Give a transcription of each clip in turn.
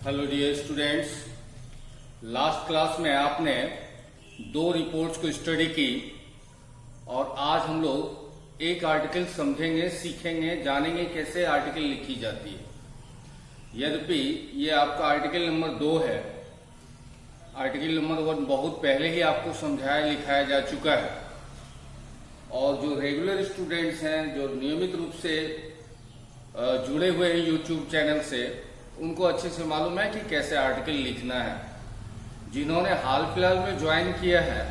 Hello dear students, last class में आपने दो रिपोर्ट्स को स्टडी की और आज हम लोग एक आर्टिकल समझेंगे, सीखेंगे, जानेंगे कैसे आर्टिकल लिखी जाती है। यद्यपि ये आपका आर्टिकल नंबर 2 है। आर्टिकल नंबर 1 बहुत पहले ही आपको समझाया लिखाया जा चुका है और जो रेगुलर स्टूडेंट्स हैं, जो नियमित रूप से जुड़े हुए हैं यूट्यूब चैनल से, उनको अच्छे से मालूम है कि कैसे आर्टिकल लिखना है। जिन्होंने हाल फिलहाल में ज्वाइन किया है,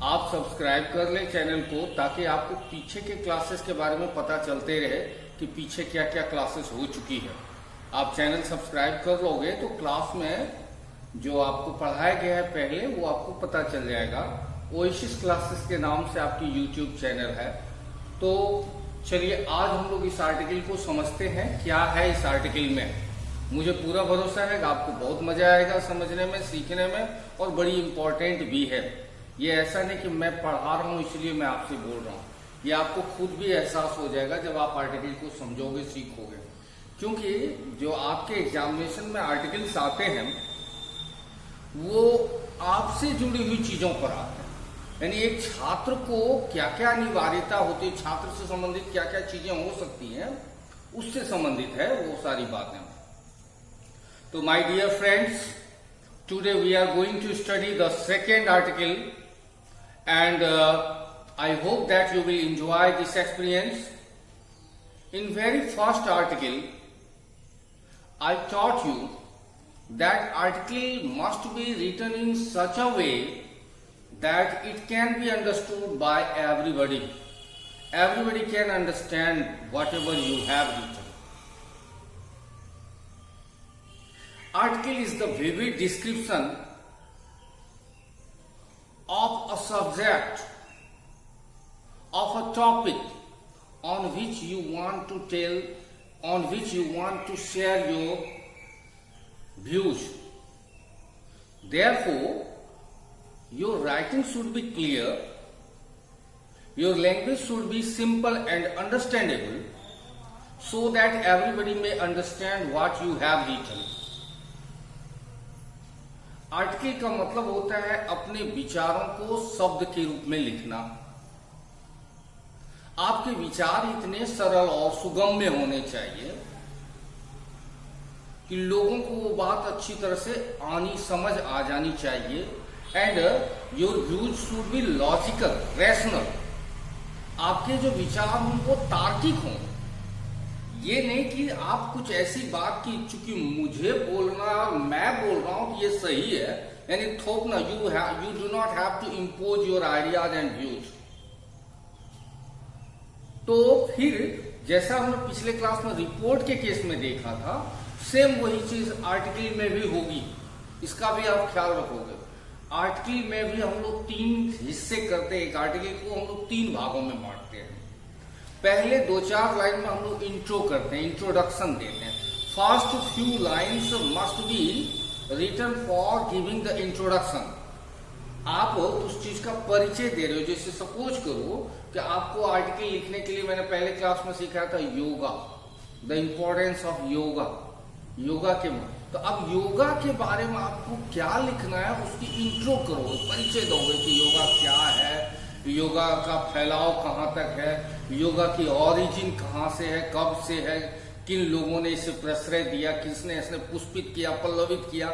आप सब्सक्राइब कर लें चैनल को, ताकि आपको पीछे के क्लासेस के बारे में पता चलते रहे कि पीछे क्या क्या क्लासेस हो चुकी है। आप चैनल सब्सक्राइब कर लोगे तो क्लास में जो आपको पढ़ाया गया है पहले, वो आपको पता चल जाएगा। ओएसिस क्लासेस के नाम से आपकी यूट्यूब चैनल है। तो चलिए आज हम लोग इस आर्टिकल को समझते हैं, क्या है इस आर्टिकल में। मुझे पूरा भरोसा है कि आपको बहुत मजा आएगा समझने में, सीखने में, और बड़ी इंपॉर्टेंट भी है। ये ऐसा नहीं कि मैं पढ़ा रहा हूँ इसलिए मैं आपसे बोल रहा हूँ, ये आपको खुद भी एहसास हो जाएगा जब आप आर्टिकल को समझोगे, सीखोगे। क्योंकि जो आपके एग्जामिनेशन में आर्टिकल्स आते हैं वो आपसे जुड़ी हुई चीजों पर आते हैं। यानी एक छात्र को क्या क्या अनिवार्यता होती है, छात्र से संबंधित क्या क्या चीजें हो सकती हैं, उससे संबंधित है वो सारी बातें। So my dear friends, today we are going to study the second article and I hope that you will enjoy this experience. In very first article, I taught you that article must be written in such a way that it can be understood by everybody. Everybody can understand whatever you have written. Article is the vivid description of a subject, of a topic on which you want to tell, on which you want to share your views. Therefore, your writing should be clear, your language should be simple and understandable, so that everybody may understand what you have written. Article का मतलब होता है अपने विचारों को शब्द के रूप में लिखना। आपके विचार इतने सरल और सुगम्य होने चाहिए कि लोगों को वो बात अच्छी तरह से समझ आ जानी चाहिए। And your views should be logical, rational. आपके जो विचार हों वो तार्किक हों। ये नहीं कि आप कुछ ऐसी बात की, चूंकि मुझे बोलना और मैं बोल रहा हूं कि ये सही है, यानी थोपना। You do not have to impose your ideas and views. तो फिर जैसा हमने पिछले क्लास में रिपोर्ट के केस में देखा था, सेम वही चीज आर्टिकल में भी होगी। इसका भी आप ख्याल रखोगे। आर्टिकल में भी हम लोग 3 हिस्से करते हैं। एक आर्टिकल को हम लोग 3 भागों में बांटते हैं। पहले 2-4 लाइन में हम लोग इंट्रो करते हैं, इंट्रोडक्शन देते हैं। First few lines must be written for giving the introduction. आप उस चीज का परिचय दे रहे हो। जैसे सपोज करो कि आपको आर्टिकल लिखने के लिए मैंने पहले क्लास में सिखाया था yoga, the importance of yoga, yoga के में। तो अब योगा के बारे में आपको क्या लिखना है, उसकी इंट्रो करोगे, परिचय दोगे कि योगा क्या है, योगा का फैलाव कहाँ तक है, योगा की ऑरिजिन कहाँ से है, कब से है, किन लोगों ने इसे प्रश्रय दिया, किसने इसने पुष्पित किया, पल्लवित किया।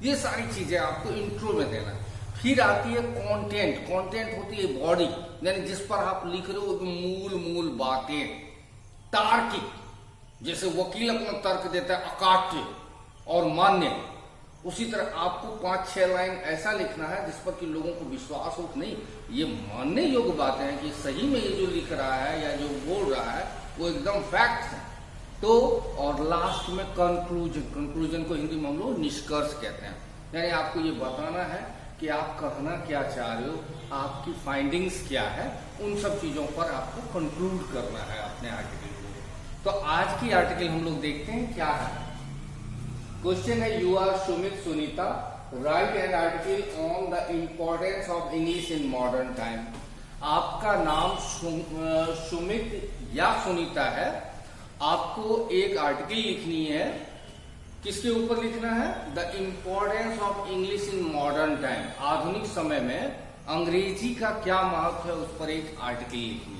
ये सारी चीजें आपको इंट्रो में देना है। फिर आती है कंटेंट। कंटेंट होती है बॉडी, यानी जिस पर आप लिख रहे हो मूल बातें, तार्किक। जैसे वकील अपना तर्क देता है अकाट्य और मान्य, उसी तरह आपको 5-6 लाइन ऐसा लिखना है जिस पर कि लोगों को विश्वास हो, नहीं ये मानने योग्य बातें हैं कि सही में ये जो लिख रहा है या जो बोल रहा है वो एकदम फैक्ट है। तो और लास्ट में कंक्लूजन। कंक्लूजन को हिंदी में हम लोग निष्कर्ष कहते हैं। यानी आपको ये बताना है कि आप कहना क्या चाह रहे हो, आपकी फाइंडिंग्स क्या है, उन सब चीजों पर आपको कंक्लूड करना है अपने आर्टिकल को। तो आज की आर्टिकल हम लोग देखते हैं क्या है। क्वेश्चन है, you are Sumit Sunita, write an article on the importance of English in modern time. आपका नाम सुमित या सुनीता है। आपको एक आर्टिकल लिखनी है किसके ऊपर लिखना है? The importance of English in modern time, आधुनिक समय में अंग्रेजी का क्या महत्व है, उस पर एक आर्टिकल लिखनी है।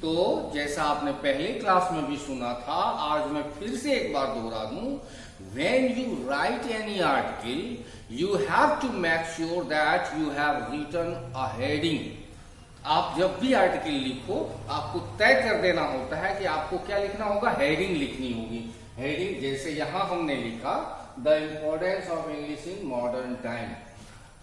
तो जैसा आपने पहले क्लास में भी सुना था, आज मैं फिर से एक बार दोहरा दूं, when you write any article you have to make sure that you have written a heading। आप जब भी आर्टिकल लिखो आपको तय कर देना होता है कि आपको क्या लिखना होगा, हेडिंग लिखनी होगी। हेडिंग जैसे यहां हमने लिखा the importance of English in modern time,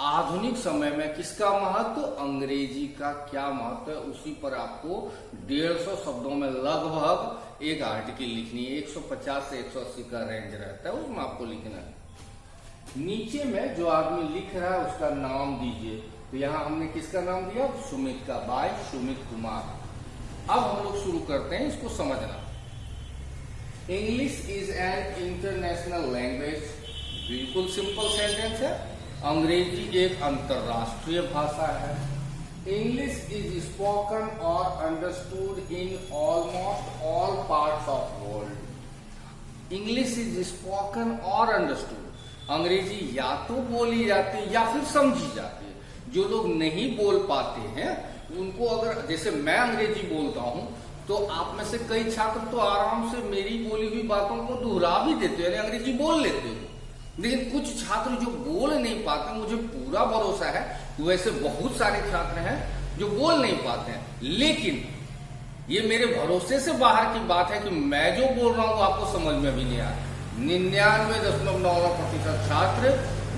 आधुनिक समय में किसका महत्व, अंग्रेजी का क्या महत्व है, उसी पर आपको 150 शब्दों में लगभग एक आर्टिकल लिखनी है। 150 से 180 का रेंज रहता है, उसमें आपको लिखना है। नीचे में जो आदमी लिख रहा है उसका नाम दीजिए। तो यहां हमने किसका नाम दिया, सुमित का, बाय सुमित कुमार। अब हम लोग शुरू करते हैं इसको समझना। English is an international language, बिल्कुल सिंपल सेंटेंस है। अंग्रेजी एक अंतरराष्ट्रीय भाषा है। इंग्लिश इज स्पोकन और understood in almost all parts of world. English is spoken और अंडरस्टूड, अंग्रेजी या तो बोली जाती है या फिर समझी जाती है। जो लोग नहीं बोल पाते हैं उनको, अगर जैसे मैं अंग्रेजी बोलता हूं तो आप में से कई छात्र तो आराम से मेरी बोली हुई बातों को दोहरा भी देते हो, यानी अंग्रेजी बोल लेते हो। लेकिन कुछ छात्र जो बोल नहीं पाते, मुझे पूरा भरोसा है वैसे बहुत सारे छात्र हैं जो बोल नहीं पाते हैं, लेकिन ये मेरे भरोसे से बाहर की बात है कि मैं जो बोल रहा हूं आपको समझ में भी नहीं आ रहा। 99.9% छात्र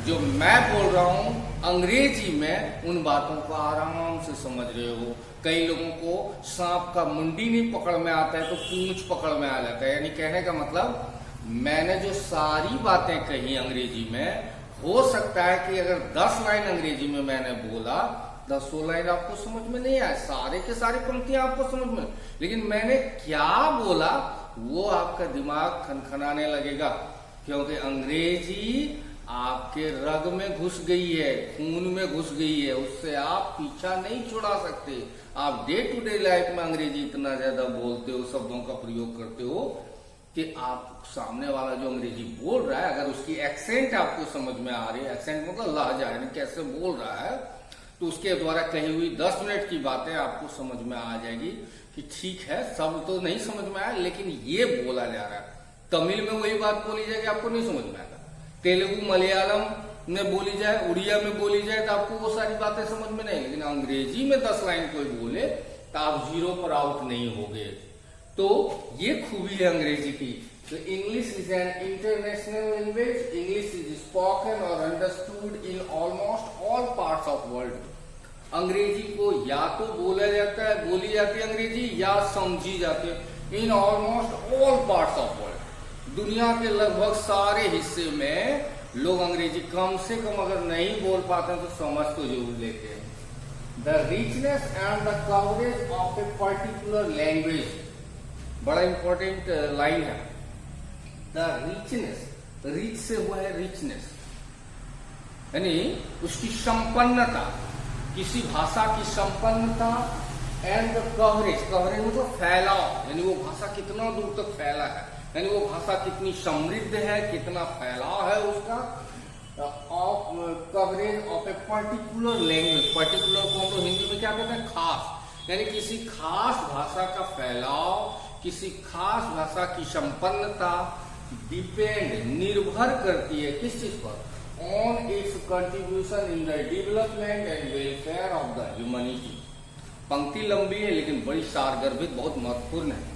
जो मैं बोल रहा हूं अंग्रेजी में, उन बातों को आराम से समझ रहे हो। कई लोगों को सांप का मुंडी नहीं पकड़ में आता है तो पूंछ पकड़ में आ जाता है। यानी कहने का मतलब, मैंने जो सारी बातें कही अंग्रेजी में, हो सकता है कि अगर 10 लाइन अंग्रेजी में मैंने बोला, 10 लाइन आपको समझ में नहीं आए, सारे के सारी पंक्तियां आपको समझ में, लेकिन मैंने क्या बोला वो आपका दिमाग खनखनाने लगेगा, क्योंकि अंग्रेजी आपके रग में घुस गई है, खून में घुस गई है, उससे आप पीछा नहीं छुड़ा सकते। आप डे टू डे लाइफ में अंग्रेजी इतना ज्यादा बोलते हो, शब्दों का प्रयोग करते हो कि आप सामने वाला जो अंग्रेजी बोल रहा है, अगर उसकी एक्सेंट आपको समझ में आ रही है, एक्सेंट मतलब लहजा, यानी कैसे बोल रहा है, तो उसके द्वारा कही हुई 10 मिनट की बातें आपको समझ में आ जाएगी कि ठीक है, सब तो नहीं समझ में आया लेकिन ये बोला जा रहा है। तमिल में वही बात बोली जाएगी, आपको नहीं समझ में आएगा। तेलुगु मलयालम में बोली जाए, उड़िया में बोली जाए तो आपको वो सारी बातें समझ में नहीं, लेकिन अंग्रेजी में 10 लाइन कोई बोले तो आप 0 पर आउट नहीं होगे। तो ये खूबी है अंग्रेजी की। तो English is an international language, English is spoken और understood in almost all parts of world. Angrezi को या तो बोला जाता है, बोली जाती है अंग्रेजी, या समझी जाती है इन almost all parts of world. दुनिया के लगभग सारे हिस्से में लोग अंग्रेजी कम से कम अगर नहीं बोल पाते तो समझ तो जरूर लेते हैं। The richness and the coverage of a particular language, बड़ा इंपॉर्टेंट लाइन है। द रिचनेस, रिच से हुआ है रिचनेस, यानी उसकी संपन्नता, किसी भाषा की संपन्नता, एंड द कवरेज, कवरेज मतलब फैलाव, यानी वो भाषा कितना दूर तक फैला है, यानी वो भाषा कितनी समृद्ध है, कितना फैलाव है उसका। Of coverage of a particular language, particular को हम लोग हिंदी में क्या कहते हैं, खास, यानी किसी खास भाषा का फैलाव, किसी खास भाषा की संपन्नता डिपेंड, निर्भर करती है किस चीज पर, on it's contribution in the development and welfare of the humanity. पंक्ति लंबी है लेकिन बड़ी सारगर्भित, बहुत महत्वपूर्ण है।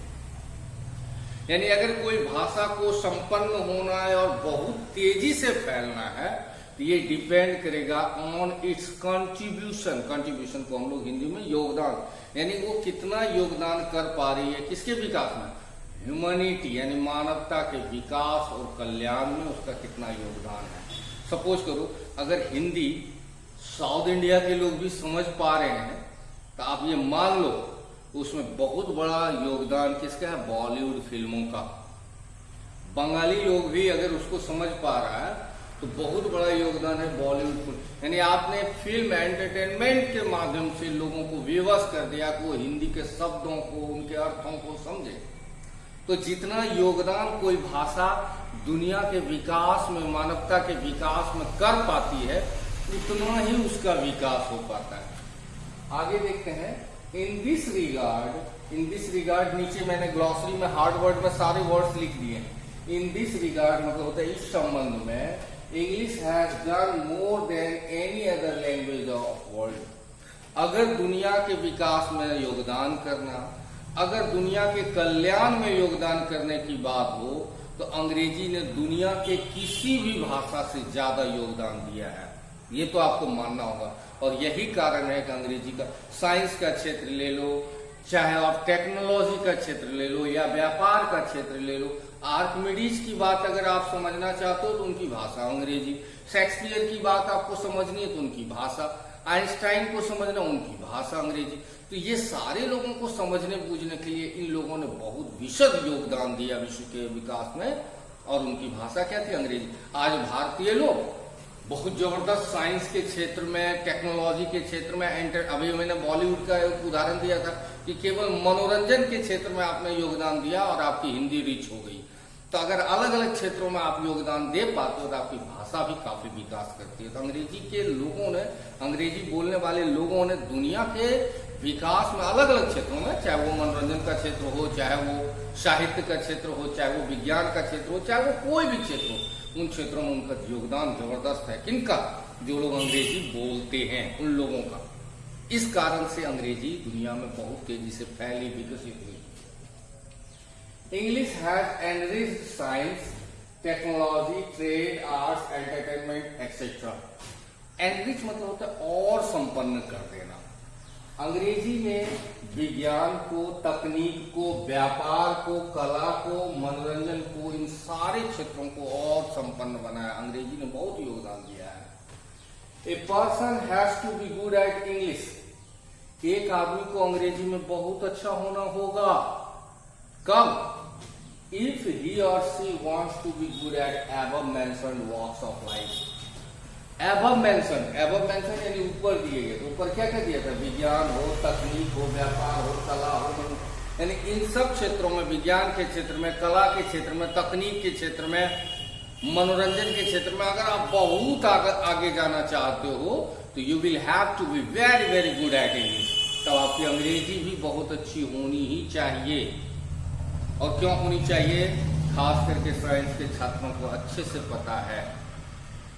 यानी अगर कोई भाषा को संपन्न होना है और बहुत तेजी से फैलना है तो ये डिपेंड करेगा ऑन इट्स कंट्रीब्यूशन, कंट्रीब्यूशन को हम लोग हिंदी में योगदान, यानी वो कितना योगदान कर पा रही है किसके विकास में, ह्यूमैनिटी, यानी मानवता के विकास और कल्याण में उसका कितना योगदान है। सपोज करो अगर हिंदी साउथ इंडिया के लोग भी समझ पा रहे हैं तो आप ये मान लो उसमें बहुत बड़ा योगदान किसका है, बॉलीवुड फिल्मों का। बंगाली लोग भी अगर उसको समझ पा रहा है तो बहुत बड़ा योगदान है बॉलीवुड फिल्म, यानी आपने फिल्म एंटरटेनमेंट के माध्यम से लोगों को विवश कर दिया कि वो हिंदी के शब्दों को, उनके अर्थों को समझे। तो जितना योगदान कोई भाषा दुनिया के विकास में, मानवता के विकास में कर पाती है, उतना ही उसका विकास हो पाता है। आगे देखते हैं। इन दिस रिगार्ड नीचे मैंने ग्लॉसरी में हार्ड वर्ड में सारे वर्ड्स लिख दिए हैं। इन दिस रिगार्ड मतलब होता है इस संबंध में, English has done more than any other language of world. अगर दुनिया के विकास में योगदान करना, अगर दुनिया के कल्याण में योगदान करने की बात हो, तो अंग्रेजी ने दुनिया के किसी भी भाषा से ज्यादा योगदान दिया है। ये तो आपको मानना होगा। और यही कारण है कि अंग्रेजी का साइंस का क्षेत्र ले लो, चाहे आप टेक्नोलॉजी का क्षेत्र ले लो या व्यापार का क्षेत्र ले लो, आर्किमिडीज की बात अगर आप समझना चाहते हो तो उनकी भाषा अंग्रेजी, शेक्सपियर की बात आपको समझनी है तो उनकी भाषा, आइंस्टाइन को समझना उनकी भाषा अंग्रेजी। तो ये सारे लोगों को समझने बूझने के लिए इन लोगों ने बहुत विशद योगदान दिया विश्व के विकास में, और उनकी भाषा क्या थी? अंग्रेजी। आज भारतीय लोग बहुत जबरदस्त साइंस के क्षेत्र में, टेक्नोलॉजी के क्षेत्र में अभी मैंने बॉलीवुड का एक उदाहरण दिया था कि केवल मनोरंजन के क्षेत्र में आपने योगदान दिया और आपकी हिंदी रीच हो गई। तो अगर अलग अलग क्षेत्रों में आप योगदान दे पाते हो तो आपकी भाषा भी काफी विकास करती है। तो अंग्रेजी के लोगों ने, अंग्रेजी बोलने वाले लोगों ने दुनिया के विकास में अलग अलग क्षेत्रों में, चाहे वो मनोरंजन का क्षेत्र हो, चाहे वो साहित्य का क्षेत्र हो, चाहे वो विज्ञान का क्षेत्र हो, चाहे वो कोई भी क्षेत्र हो, उन क्षेत्रों में उनका योगदान जबरदस्त है। किनका? जो लोग अंग्रेजी बोलते हैं उन लोगों का। इस कारण से अंग्रेजी दुनिया में बहुत तेजी से फैली, विकसित हुई। English has enriched science, technology, trade, arts, entertainment etcetera. Enrich मतलब होता है और संपन्न कर देना। अंग्रेजी ने विज्ञान को, तकनीक को, व्यापार को, कला को, मनोरंजन को, इन सारे क्षेत्रों को और संपन्न बनाया। अंग्रेजी ने बहुत योगदान दिया है। A person has to be good at English. एक आदमी को अंग्रेजी में बहुत अच्छा होना होगा। कब? इफ ही और she wants to be good at above mentioned walks of life. Above mention यानी ऊपर दिए गए। तो ऊपर क्या क्या दिया था? विज्ञान हो, तकनीक हो, व्यापार हो, कला हो, यानी इन सब क्षेत्रों में, विज्ञान के क्षेत्र में, कला के क्षेत्र में, तकनीक के क्षेत्र में, मनोरंजन के क्षेत्र में अगर आप बहुत आगे जाना चाहते हो तो you will have to be very very good at English. तब आपकी अंग्रेजी भी बहुत अच्छी होनी ही चाहिए। और क्यों होनी चाहिए? खास करके साइंस के छात्रों को अच्छे से पता है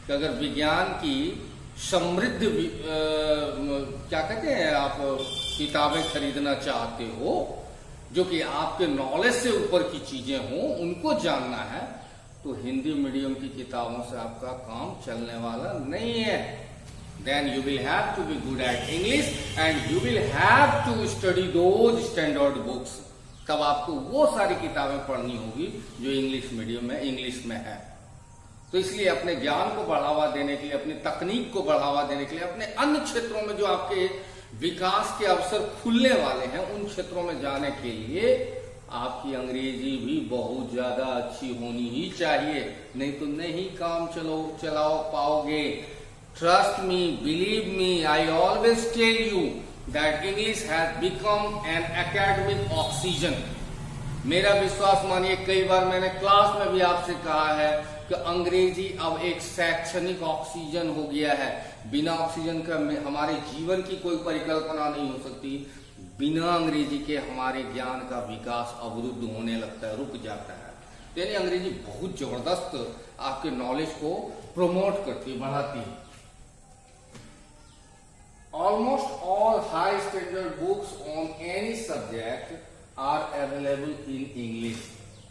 कि अगर विज्ञान की समृद्ध क्या कहते हैं आप, किताबें खरीदना चाहते हो जो कि आपके नॉलेज से ऊपर की चीजें हो, उनको जानना है, तो हिंदी मीडियम की किताबों से आपका काम चलने वाला नहीं है। Then you will have to be good at English and you will have to study those standard books. तब आपको वो सारी किताबें पढ़नी होगी जो इंग्लिश मीडियम में, इंग्लिश में है। तो इसलिए अपने ज्ञान को बढ़ावा देने के लिए, अपनी तकनीक को बढ़ावा देने के लिए, अपने अन्य क्षेत्रों में जो आपके विकास के अवसर खुलने वाले हैं, उन क्षेत्रों में जाने के लिए आपकी अंग्रेजी भी बहुत ज्यादा अच्छी होनी ही चाहिए। नहीं तो नहीं काम चलाओ पाओगे। Trust me, believe me, I always tell you that English has become an academic oxygen. मेरा विश्वास मानिए, कई बार मैंने क्लास में भी आपसे कहा है कि अंग्रेजी अब एक शैक्षणिक ऑक्सीजन हो गया है। बिना ऑक्सीजन का हमारे जीवन की कोई परिकल्पना नहीं हो सकती। बिना अंग्रेजी के हमारे ज्ञान का विकास अवरुद्ध होने लगता है, रुक जाता है। यानी अंग्रेजी बहुत जबरदस्त आपके नॉलेज को प्रमोट करती है, बढ़ाती है। Almost all high standard books on any subject are available in English.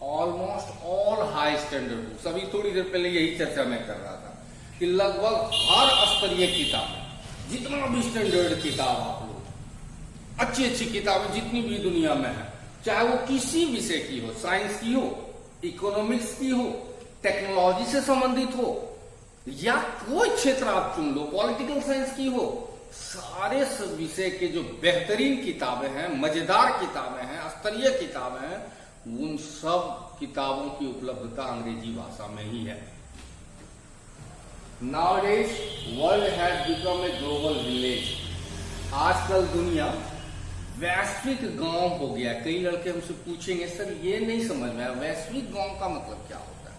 Almost all high standard books, अभी थोड़ी देर पहले यही चर्चा मैं कर रहा था कि लगभग हर स्तरीय किताब, जितना भी स्टैंडर्ड किताब आप लोग, अच्छी अच्छी किताबें जितनी भी दुनिया में है, चाहे वो किसी विषय की हो, साइंस की हो, इकोनॉमिक्स की हो, टेक्नोलॉजी से संबंधित हो, या कोई क्षेत्र आप चुन लो, पॉलिटिकल साइंस की हो, सारे विषय के जो बेहतरीन किताबें हैं, मजेदार किताबें हैं, स्तरीय किताबें हैं, उन सब किताबों की उपलब्धता अंग्रेजी भाषा में ही है। Nowadays, world has become a global village. आजकल दुनिया वैश्विक गांव हो गया। कई लड़के हमसे पूछेंगे, सर ये नहीं समझ में आया, वैश्विक गांव का मतलब क्या होता है?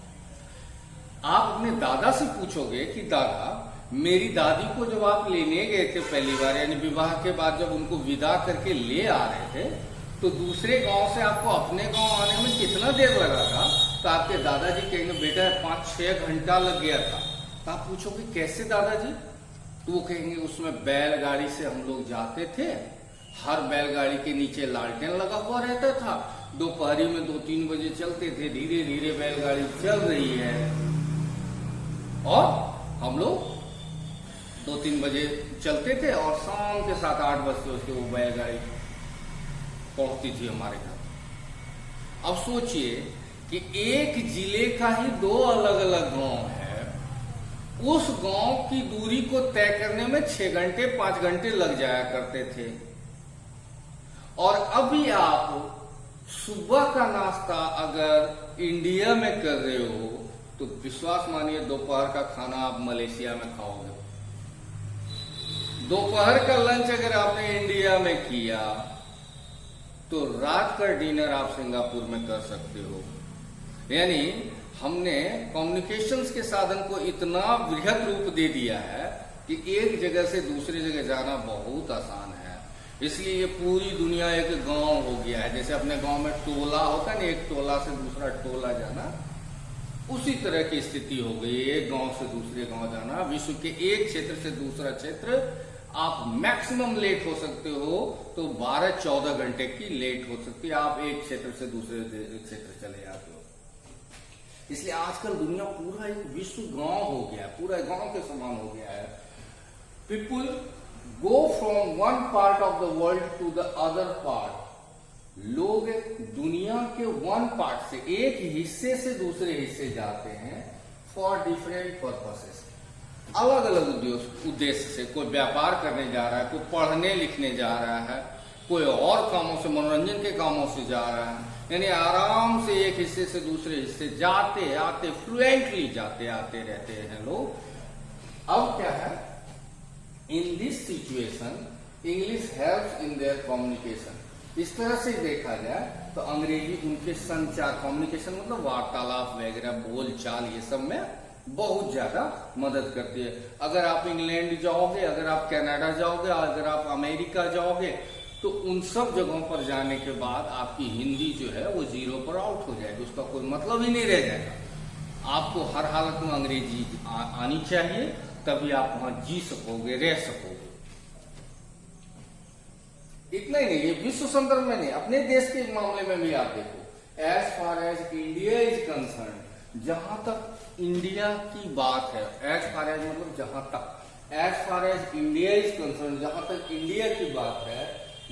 आप अपने दादा से पूछोगे कि दादा, मेरी दादी को जब आप लेने गए थे पहली बार, यानी विवाह के बाद जब उनको विदा करके ले आ रहे थे, तो दूसरे गांव से आपको अपने गांव आने में कितना देर लगा था? तो आपके दादाजी कहेंगे बेटा 5-6 घंटा लग गया था। तो आप पूछोगे कैसे दादाजी? तो वो कहेंगे उसमें बैलगाड़ी से हम लोग जाते थे, हर बैलगाड़ी के नीचे लालटेन लगा हुआ रहता था, दोपहरी में 2-3 बजे चलते थे, धीरे धीरे बैलगाड़ी चल रही है और हम लोग 2-3 बजे चलते थे और शाम के 7-8 बजे उसके वो बैलगाड़ी पहुंचती थी हमारे घर। अब सोचिए कि एक जिले का ही 2 अलग अलग गांव है, उस गांव की दूरी को तय करने में 6 घंटे 5 घंटे लग जाया करते थे। और अभी आप सुबह का नाश्ता अगर इंडिया में कर रहे हो तो विश्वास मानिए दोपहर का खाना आप मलेशिया में खाओगे। दोपहर का लंच अगर आपने इंडिया में किया तो रात का डिनर आप सिंगापुर में कर सकते हो। यानी हमने कम्युनिकेशंस के साधन को इतना वृहद रूप दे दिया है कि एक जगह से दूसरी जगह जाना बहुत आसान है। इसलिए ये पूरी दुनिया एक गांव हो गया है। जैसे अपने गांव में टोला होता है ना, एक टोला से दूसरा टोला जाना, उसी तरह की स्थिति हो गई। एक गांव से दूसरे गांव जाना, विश्व के एक क्षेत्र से दूसरा क्षेत्र आप मैक्सिमम लेट हो सकते हो तो 12-14 घंटे की लेट हो सकती है। आप एक क्षेत्र से दूसरे क्षेत्र चले जाते हो। इसलिए आजकल दुनिया पूरा एक विश्व गांव हो गया है, पूरा गांव के समान हो गया है। People go from one part of the world to the other part. लोग दुनिया के वन पार्ट से, एक हिस्से से दूसरे हिस्से जाते हैं फॉर डिफरेंट पर्पसेस, अलग अलग उद्देश्य से। कोई व्यापार करने जा रहा है, कोई पढ़ने लिखने जा रहा है, कोई और कामों से, मनोरंजन के कामों से जा रहा है। यानी आराम से एक हिस्से से दूसरे हिस्से जाते आते, फ्लुएंटली जाते आते रहते हैं लोग। अब क्या है, in this situation English helps in their communication. इस तरह से देखा जाए तो अंग्रेजी उनके संचार, कम्युनिकेशन मतलब वार्तालाप वगैरह, बोल चाल, ये सब में बहुत ज्यादा मदद करती है। अगर आप इंग्लैंड जाओगे, अगर आप कनाडा जाओगे, अगर आप अमेरिका जाओगे, तो उन सब जगहों पर जाने के बाद आपकी हिंदी जो है वो 0 पर आउट हो जाएगी, उसका कोई मतलब ही नहीं रह जाएगा। आपको हर हालत में अंग्रेजी आनी चाहिए, तभी आप वहां जी सकोगे, रह सकोगे। इतना ही नहीं, ये विश्व संदर्भ में नहीं, अपने देश के मामले में भी आप देखो। As far as India is concern, जहां तक इंडिया की बात है, एज फार एज मतलब जहां तक, as far as India is concern, जहां तक इंडिया की बात है,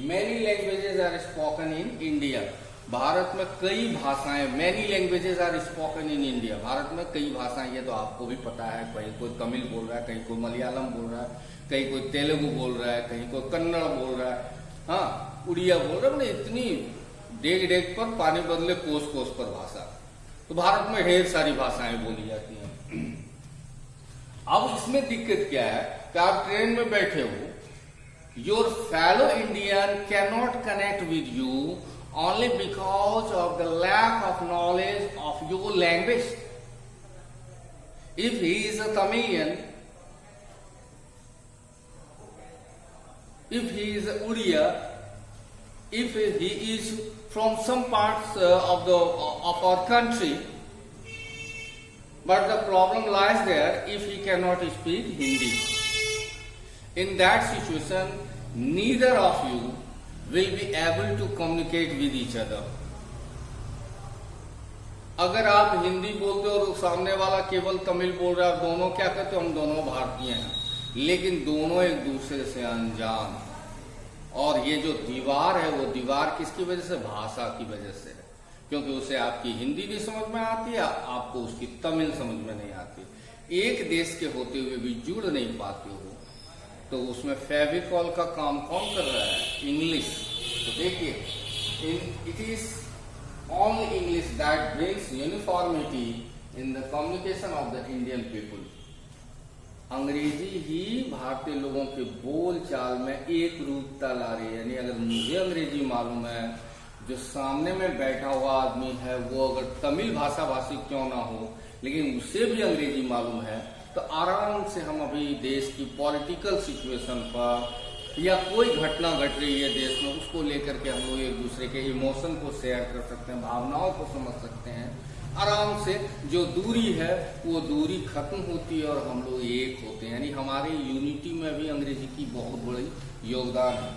many languages are spoken in India. Bharat में कई भाषाएं, many languages are spoken in India. Bharat में कई भाषाएं, ये तो आपको भी पता है। कहीं कोई तमिल बोल रहा है, कहीं कोई मलयालम बोल रहा है, कहीं कोई तेलुगु बोल रहा है, कहीं कोई कन्नड़ बोल रहा है, हाँ उड़िया बोल रहा है। इतनी डेग डेग पर पानी बदले कोस कोस पर भाषा। तो भारत में ढेर सारी भाषाएं बोली जाती हैं। अब इसमें दिक्कत क्या है कि आप ट्रेन में बैठे हो, your fellow Indian can not connect with you only because of the lack of knowledge of your language. If he is a Tamilian, if he is a Uriya, if he is from some parts of our country, but the problem lies there if he cannot speak Hindi. In that situation, neither of you will be able to communicate with each other. अगर आप हिंदी बोलते हो और सामने वाला केवल तमिल बोल रहा है, दोनों क्या कहते हो, हम दोनों भारतीय हैं, लेकिन दोनों एक दूसरे से अनजान। और ये जो दीवार है, वो दीवार किसकी वजह से? भाषा की वजह से है। क्योंकि उसे आपकी हिंदी भी समझ में आती है, आपको उसकी तमिल समझ में नहीं आती। एक देश के होते हुए भी जुड़ नहीं पाते हो, तो उसमें फेविकॉल का काम कौन कर रहा है? इंग्लिश। तो देखिए, it is only English that brings uniformity in the communication of the Indian people. अंग्रेजी ही भारतीय लोगों के बोल चाल में एक रूपता ला रही है। यानी अगर मुझे अंग्रेजी मालूम है, जो सामने में बैठा हुआ आदमी है वो अगर तमिल भाषा भाषी क्यों ना हो, लेकिन उसे भी अंग्रेजी मालूम है तो आराम से हम अभी देश की पॉलिटिकल सिचुएशन पर या कोई घटना घट रही है देश में उसको लेकर के हम लोग एक दूसरे के इमोशन को शेयर कर सकते हैं, भावनाओं को समझ सकते हैं। आराम से जो दूरी है वो दूरी खत्म होती है और हम लोग एक होते हैं, यानी हमारी यूनिटी में भी अंग्रेजी की बहुत बड़ी योगदान है।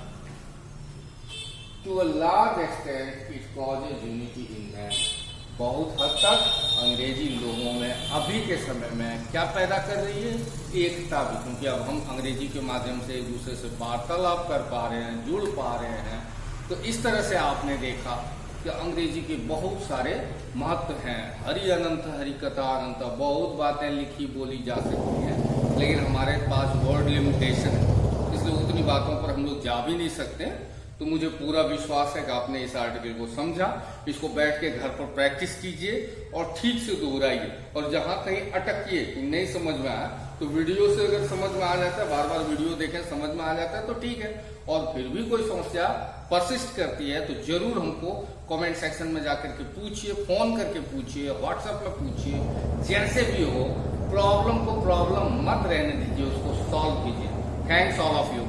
To a large extent it causes unity in man. बहुत हद तक अंग्रेजी लोगों में अभी के समय में क्या पैदा कर रही है, एकता भी, क्योंकि अब हम अंग्रेजी के माध्यम से एक दूसरे से वार्तालाप कर पा रहे हैं, जुड़ पा रहे हैं। तो इस तरह से आपने देखा कि अंग्रेजी के बहुत सारे महत्व हैं। हरि अनंत हरि कथा अनंत, बहुत बातें लिखी बोली जा सकती हैं, लेकिन हमारे पास वर्ड लिमिटेशन है, इसलिए उतनी बातों पर हम लोग जा भी नहीं सकते। तो मुझे पूरा विश्वास है कि आपने इस आर्टिकल को समझा। इसको बैठ के घर पर प्रैक्टिस कीजिए और ठीक से दोहराइए, और जहां कहीं अटकिए कि नहीं समझ में आया तो वीडियो से अगर समझ में आ जाता है, बार बार वीडियो देखें समझ में आ जाता है तो ठीक है, और फिर भी कोई समस्या परसिस्ट करती है तो जरूर हमको कमेंट सेक्शन में जाकर के पूछिए, फोन करके पूछिए, व्हाट्सएप में पूछिए, जैसे भी हो। प्रॉब्लम को प्रॉब्लम मत रहने दीजिए, उसको सॉल्व कीजिए। Thanks all of you.